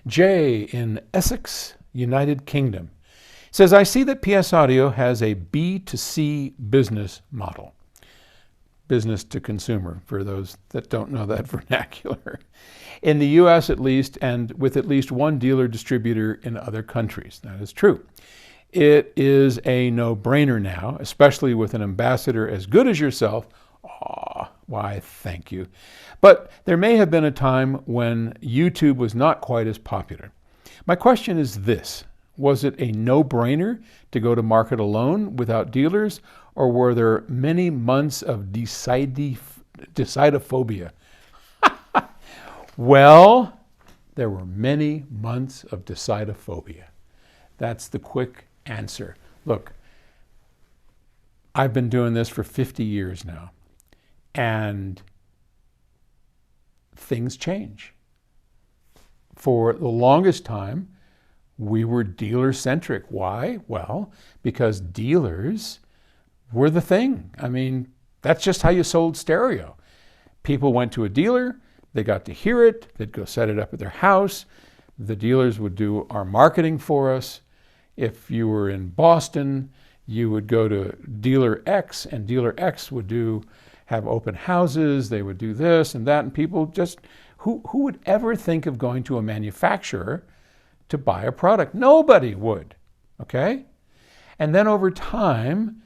Jay in Essex, United Kingdom, says, I see that PS Audio has a B2C business model. Business to consumer, for those that don't know that vernacular. In the US at least, and with at least one dealer distributor in other countries. That is true. It is a no-brainer now, especially with an ambassador as good as yourself. Aw, why, thank you. But there may have been a time when YouTube was not quite as popular. My question is this: was it a no-brainer to go to market alone without dealers, or were there many months of decidophobia? Well, there were many months of decidophobia. That's the quick answer. Look, I've been doing this for 50 years now, and things change. For the longest time, we were dealer-centric. Why? Well, because dealers were the thing. I mean, that's just how you sold stereo. People went to a dealer, they got to hear it, they'd go set it up at their house. The dealers would do our marketing for us. If you were in Boston, you would go to Dealer X, and Dealer X would have open houses, they would do this and that, and people just, who would ever think of going to a manufacturer to buy a product? Nobody would, okay? And then over time,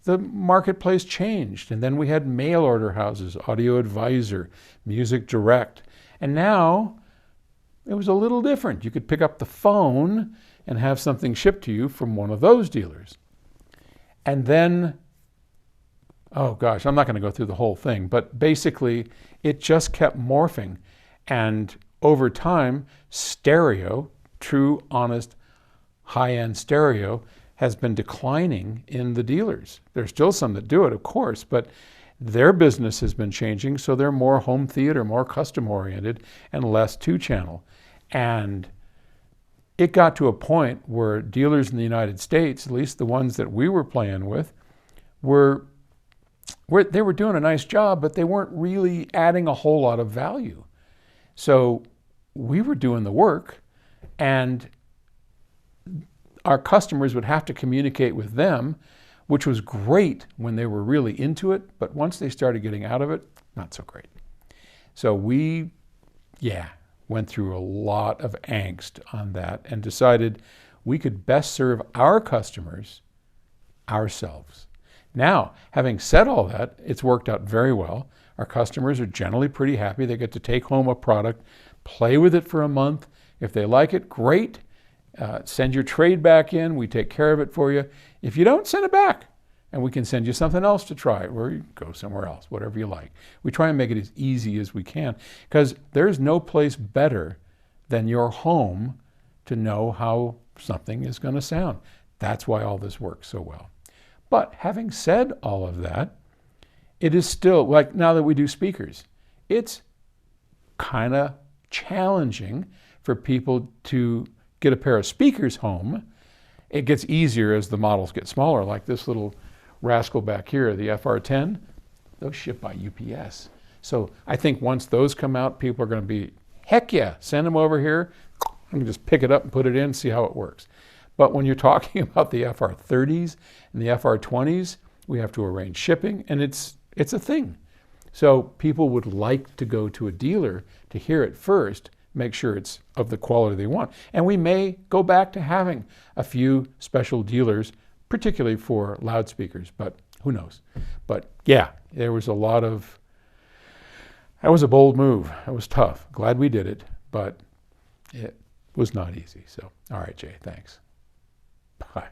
the marketplace changed, and then we had mail order houses, Audio Advisor, Music Direct, and now it was a little different. You could pick up the phone and have something shipped to you from one of those dealers. And then, oh gosh, I'm not going to go through the whole thing, but basically it just kept morphing, and over time, stereo, true, honest, high-end stereo, has been declining in the dealers. There's still some that do it, of course, but their business has been changing, so they're more home theater, more custom-oriented, and less two-channel. And it got to a point where dealers in the United States, at least the ones that we were playing with, they were doing a nice job, but they weren't really adding a whole lot of value. So we were doing the work, and our customers would have to communicate with them, which was great when they were really into it, but once they started getting out of it, not so great. So we, went through a lot of angst on that and decided we could best serve our customers ourselves. Now, having said all that, it's worked out very well. Our customers are generally pretty happy. They get to take home a product, play with it for a month. If they like it, great. Send your trade back in. We take care of it for you. If you don't, send it back, and we can send you something else to try, or you go somewhere else, whatever you like. We try and make it as easy as we can, because there's no place better than your home to know how something is going to sound. That's why all this works so well. But having said all of that, it is still, like now that we do speakers, it's kind of challenging for people to get a pair of speakers home. It gets easier as the models get smaller, like this little rascal back here, the FR10. Those ship by UPS. So I think once those come out, people are going to be, heck yeah, send them over here. I can just pick it up and put it in, see how it works. But when you're talking about the FR30s and the FR20s, we have to arrange shipping, and it's a thing. So people would like to go to a dealer to hear it first, make sure it's of the quality they want. And we may go back to having a few special dealers, particularly for loudspeakers, but who knows. But yeah, there was a lot of, that was a bold move. It was tough. Glad we did it, but it was not easy. So, all right, Jay, thanks. Bye.